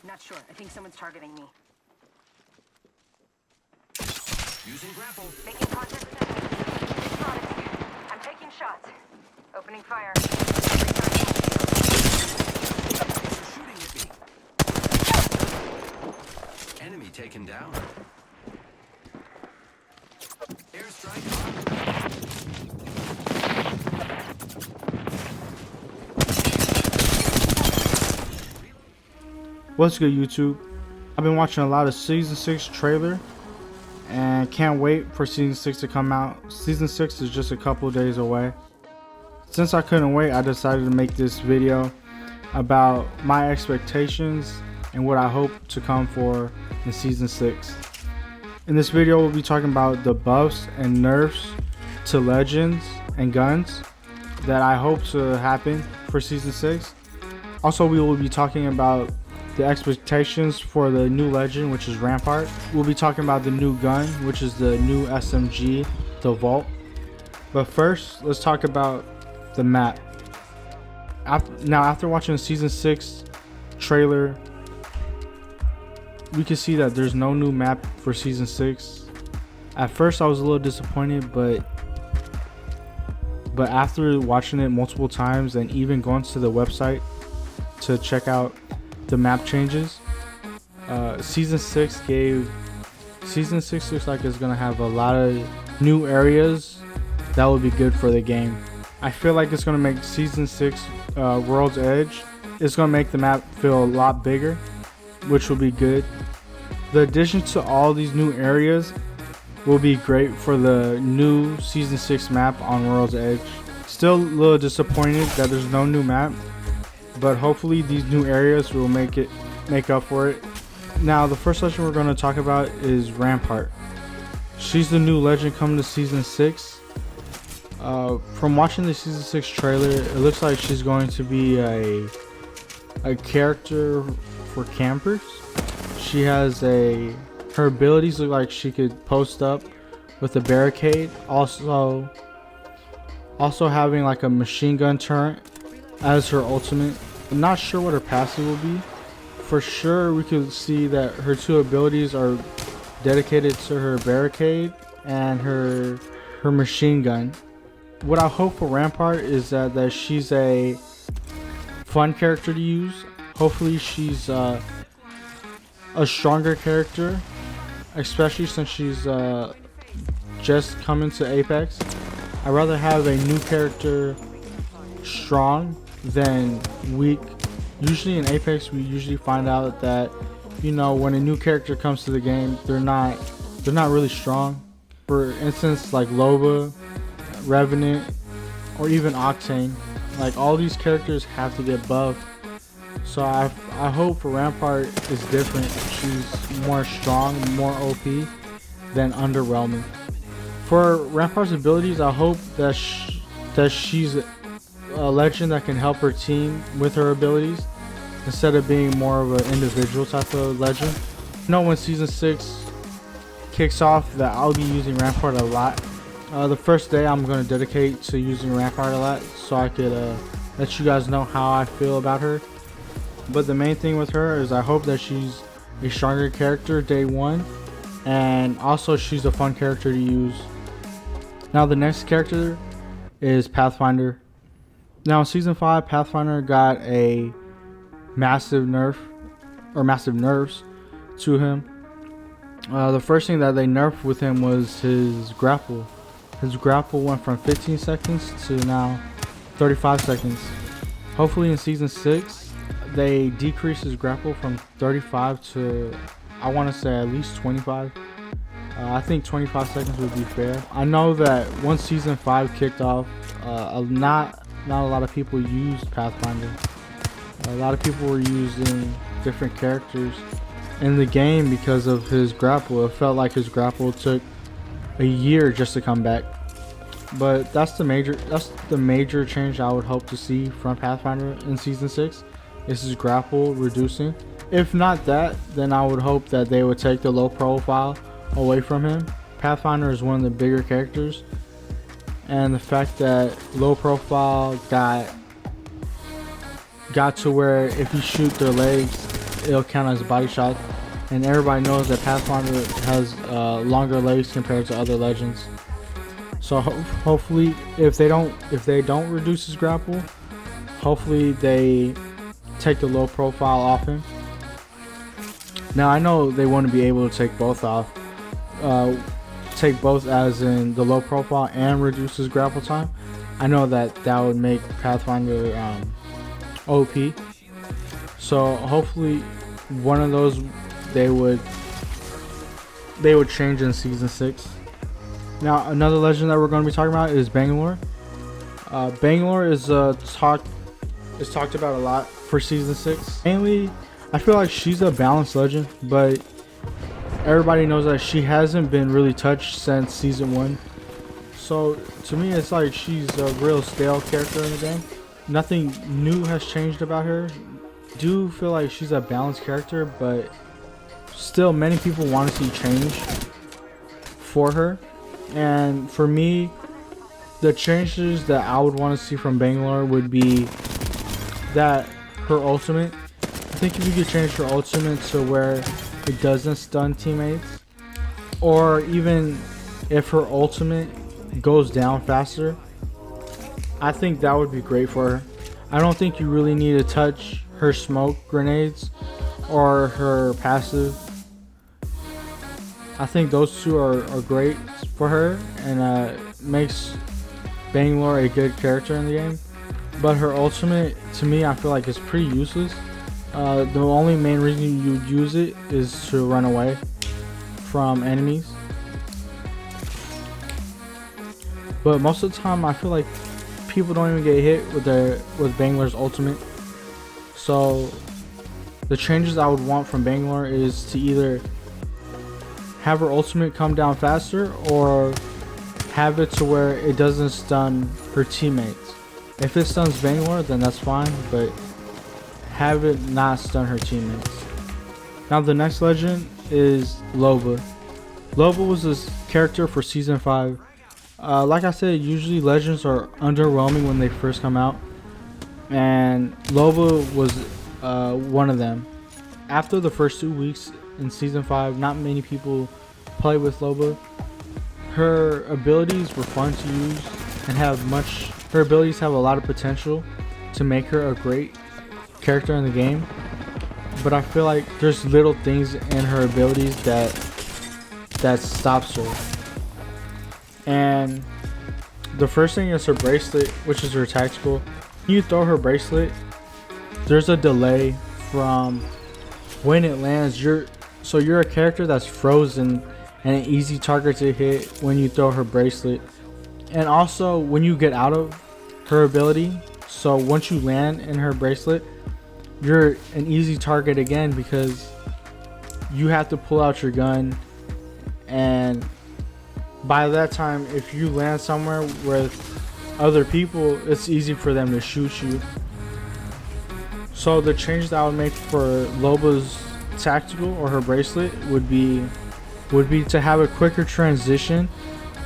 Not sure. I think someone's targeting me. Using grapple. Making contact with enemy. Spotted. I'm taking shots. Opening fire. Shooting at me. Enemy taken down. Airstrike on. What's good, YouTube? I've been watching a lot of Season 6 trailer and can't wait for Season 6 to come out. Season 6 is just a couple days away. Since I couldn't wait, I decided to make this video about my expectations and what I hope to come for in Season 6. In this video, we'll be talking about the buffs and nerfs to legends and guns that I hope to happen for Season 6. Also, we will be talking about the expectations for the new legend, which is Rampart. We'll be talking about the new gun, which is the new SMG, the Vault. But first, let's talk about the map. After watching the Season 6 trailer, we can see that there's no new map for Season 6. At first, I was a little disappointed, but after watching it multiple times and even going to the website to check out the map changes, Season 6 looks like it's gonna have a lot of new areas that will be good for the game. I feel like it's gonna make Season 6 World's Edge, it's gonna make the map feel a lot bigger, which will be good. The addition to all these new areas will be great for the new Season 6 map on World's Edge. Still a little disappointed that there's no new map, but hopefully these new areas will make up for it. Now, the first legend we're going to talk about is Rampart. She's the new legend coming to Season 6. From watching the Season 6 trailer, it looks like she's going to be a character for campers. She has her abilities look like she could post up with a barricade. Also having like a machine gun turret as her ultimate. I'm not sure what her passive will be. For sure, we could see that her two abilities are dedicated to her barricade and her machine gun. What I hope for Rampart is that she's a fun character to use. Hopefully she's a stronger character, especially since she's just coming to Apex. I'd rather have a new character strong than weak. Usually in Apex, we usually find out that, you know, when a new character comes to the game, they're not really strong. For instance, like Loba, Revenant, or even Octane, like all these characters have to get buffed. So I hope for Rampart is different. She's more strong, more OP than underwhelming. For Rampart's abilities, I hope that she's a legend that can help her team with her abilities instead of being more of an individual type of legend. I know when Season 6 kicks off that I'll be using Rampart a lot. The first day I'm going to dedicate to using Rampart a lot so I could let you guys know how I feel about her. But the main thing with her is I hope that she's a stronger character day one, and also she's a fun character to use. Now the next character is Pathfinder. Now in Season 5, Pathfinder got a massive nerf, or massive nerfs to him. The first thing that they nerfed with him was his grapple. His grapple went from 15 seconds to now 35 seconds. Hopefully in Season 6, they decrease his grapple from 35 to, I want to say, at least 25. I think 25 seconds would be fair. I know that once Season 5 kicked off, not a lot of people used Pathfinder. A lot of people were using different characters in the game because of his grapple. It felt like his grapple took a year just to come back. But that's the major change I would hope to see from Pathfinder in Season 6. Is his grapple reducing. If not that, then I would hope that they would take the low profile away from him. Pathfinder is one of the bigger characters, and the fact that low profile got to where if you shoot their legs, it'll count as a body shot. And everybody knows that Pathfinder has longer legs compared to other legends. So hopefully, if they don't reduce his grapple, hopefully they take the low profile off him. Now I know they want to be able to take both off, take both as in the low profile and reduce his grapple time. I know that would make Pathfinder OP. So hopefully one of those they would change in season 6. Now another legend that we're going to be talking about is Bangalore. Bangalore is talked about a lot for season 6. Mainly, I feel like she's a balanced legend, but everybody knows that she hasn't been really touched since season 1. So to me, it's like she's a real stale character in the game. Nothing new has changed about her. Do feel like she's a balanced character, but still many people want to see change for her. And for me, the changes that I would want to see from Bangalore would be that her ultimate. I think if you could change her ultimate to where it doesn't stun teammates, or even if her ultimate goes down faster, I think that would be great for her. I don't think you really need to touch her smoke grenades or her passive. I think those two are great for her, and makes Bangalore a good character in the game. But her ultimate, to me, I feel like it's pretty useless. The only main reason you use it is to run away from enemies. But most of the time, I feel like people don't even get hit with Bangalore's ultimate. So the changes I would want from Bangalore is to either have her ultimate come down faster, or have it to where it doesn't stun her teammates. If it stuns Bangalore, then that's fine, but have it not stun her teammates. Now the next legend is Loba. Loba was this character for season 5. Like I said, usually legends are underwhelming when they first come out, and Loba was one of them. After the first 2 weeks in season 5, not many people play with Loba. Her abilities were fun to use and her abilities have a lot of potential to make her a great character in the game. But I feel like there's little things in her abilities that stops her. And the first thing is her bracelet, which is her tactical. When you throw her bracelet, there's a delay from when it lands. You're a character that's frozen and an easy target to hit when you throw her bracelet. And also when you get out of her ability, so once you land in her bracelet, you're an easy target again, because you have to pull out your gun, and by that time, if you land somewhere with other people, it's easy for them to shoot you. So the change that I would make for Loba's tactical or her bracelet would be to have a quicker transition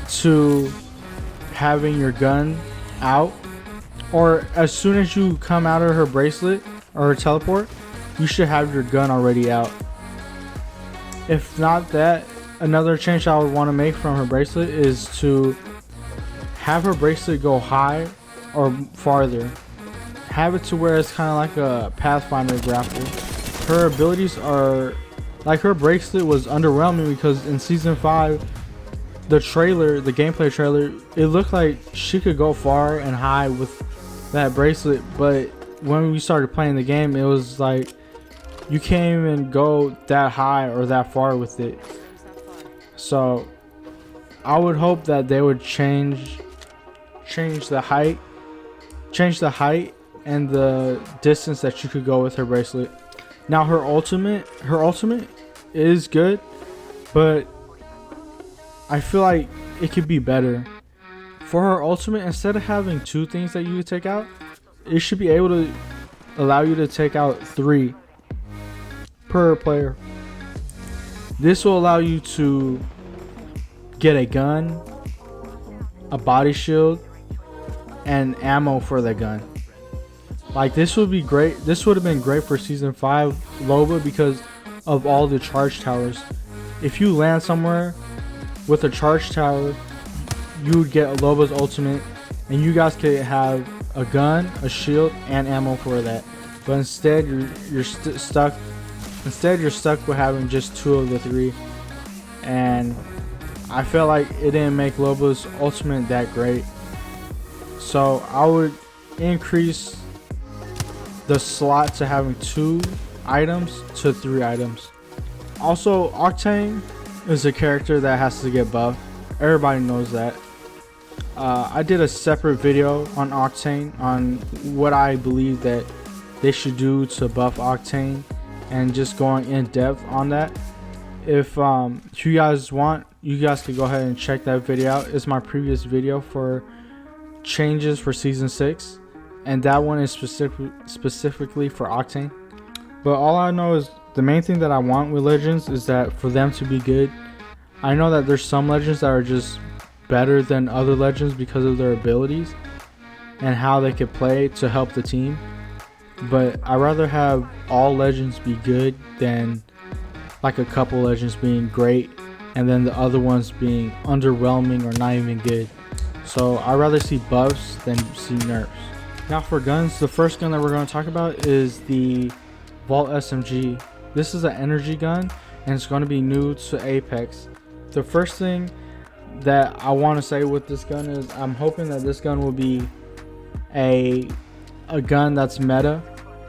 to having your gun out, or as soon as you come out of her bracelet or her teleport, you should have your gun already out. If not that, another change I would want to make from her bracelet is to have her bracelet go high or farther. Have it to where it's kind of like a Pathfinder grapple. Her abilities are like, her bracelet was underwhelming because in season 5, the gameplay trailer, it looked like she could go far and high with that bracelet, but when we started playing the game, it was like you can't even go that high or that far with it. So I would hope that they would change the height and the distance that you could go with her bracelet. Now her ultimate is good, but I feel like it could be better. For her ultimate, instead of having 2 things that you could take out, it should be able to allow you to take out 3 per player. This will allow you to get a gun, a body shield, and ammo for the gun. Like, this would be great. This would have been great for season 5 Loba because of all the charge towers. If you land somewhere with a charge tower, you would get Loba's ultimate, and you guys could have a gun, a shield, and ammo for that. But instead, you're stuck. Instead, you're stuck with having just 2 of the 3, and I feel like it didn't make Loba's ultimate that great. So I would increase the slot to having 2 items to 3 items. Also, Octane is a character that has to get buffed. Everybody knows that. I did a separate video on Octane, on what I believe that they should do to buff Octane, and just going in depth on that. If you guys want, you guys could go ahead and check that video out. It's my previous video for changes for season 6, and that one is specifically for Octane. But all I know is the main thing that I want with Legends is that for them to be good. I know that there's some Legends that are just better than other Legends because of their abilities and how they could play to help the team, but I'd rather have all Legends be good than like a couple Legends being great and then the other ones being underwhelming or not even good. So I'd rather see buffs than see nerfs. Now for guns, the first gun that we're going to talk about is the Vault SMG. This is an energy gun and it's going to be new to Apex. The first thing that I want to say with this gun is I'm hoping that this gun will be a gun that's meta,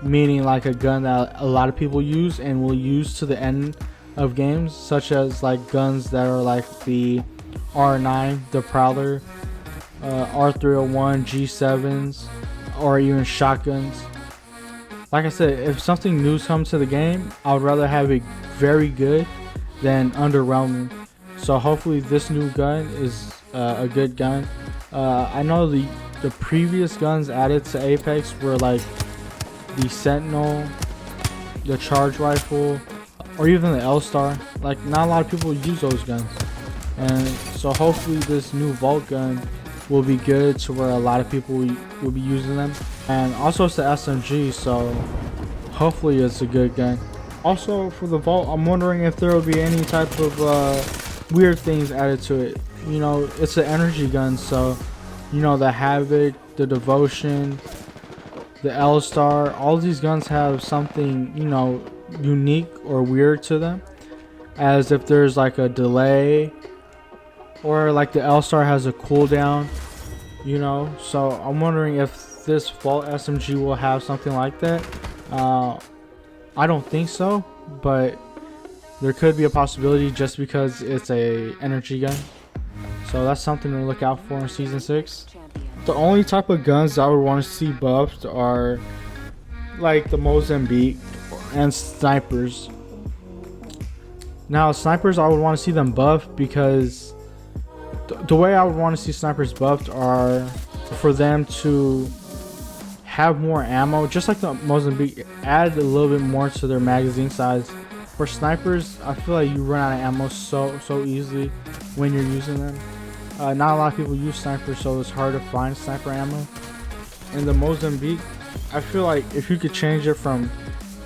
meaning like a gun that a lot of people use and will use to the end of games, such as like guns that are like the R9, the Prowler, R301, G7s, or even shotguns. Like I said, if something new comes to the game, I would rather have it very good than underwhelming. So hopefully this new gun is a good gun. I know the previous guns added to Apex were like the Sentinel, the Charge Rifle, or even the L-Star. Like, not a lot of people use those guns, and so hopefully this new Vault gun will be good to where a lot of people will be using them. And also it's the SMG, so hopefully it's a good gun. Also for the Vault, I'm wondering if there will be any type of weird things added to it. You know, it's an energy gun, so you know, the Havoc, the Devotion, the L-Star, all these guns have something, you know, unique or weird to them, as if there's like a delay, or like the L-Star has a cooldown, you know. So I'm wondering if this Vault SMG will have something like that. I don't think so, but there could be a possibility just because it's a energy gun. So that's something to look out for in season 6. The only type of guns I would want to see buffed are like the Mozambique and snipers. Now snipers, I would want to see them buffed because the way I would want to see snipers buffed are for them to have more ammo, just like the Mozambique, add a little bit more to their magazine size. For snipers, I feel like you run out of ammo so easily when you're using them. Not a lot of people use snipers, so it's hard to find sniper ammo. In the Mozambique, I feel like if you could change it from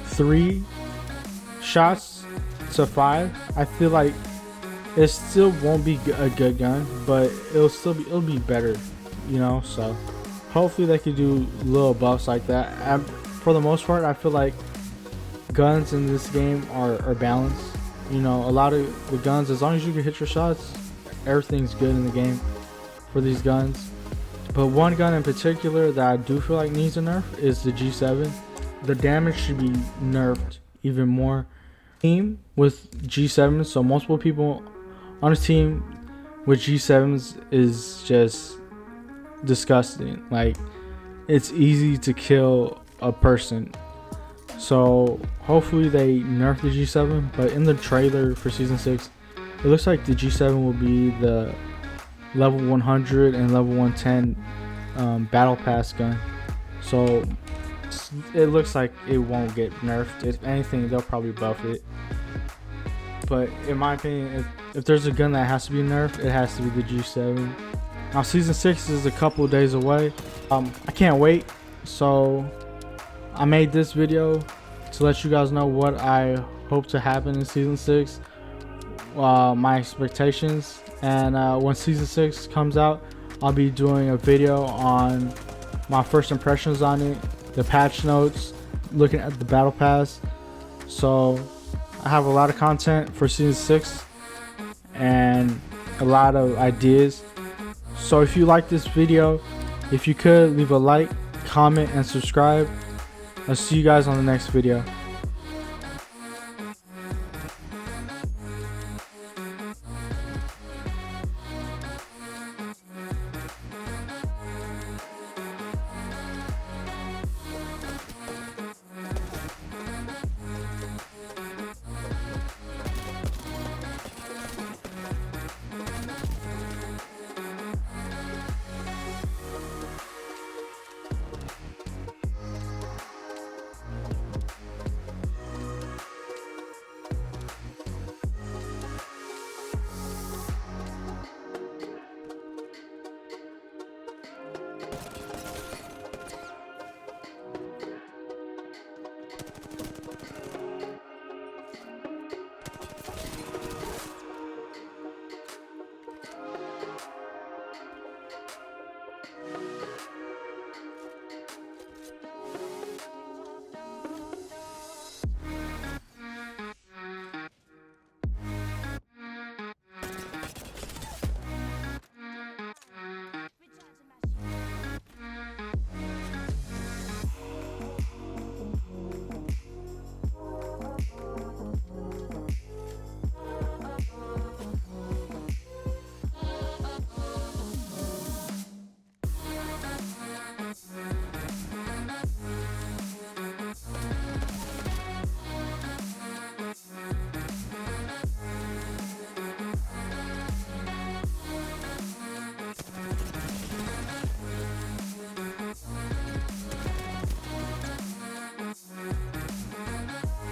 3 shots to 5, I feel like it still won't be a good gun, but it'll be better, you know. So hopefully they could do little buffs like that. For the most part, I feel like guns in this game are balanced. You know, a lot of the guns, as long as you can hit your shots, everything's good in the game for these guns. But one gun in particular that I do feel like needs a nerf is the G7. The damage should be nerfed even more. Team with G7, so multiple people on a team with G7s is just disgusting. Like, it's easy to kill a person. So hopefully they nerf the G7. But in the trailer for season 6, it looks like the G7 will be the level 100 and level 110 battle pass gun. So it looks like it won't get nerfed. If anything, they'll probably buff it. But in my opinion, if there's a gun that has to be nerfed, it has to be the G7. Now season 6 is a couple of days away. I can't wait. So I made this video to let you guys know what I hope to happen in season 6, my expectations, and when season 6 comes out, I'll be doing a video on my first impressions on it, the patch notes, looking at the battle pass. So I have a lot of content for season 6 and a lot of ideas. So if you like this video, if you could leave a like, comment, and subscribe. I'll see you guys on the next video.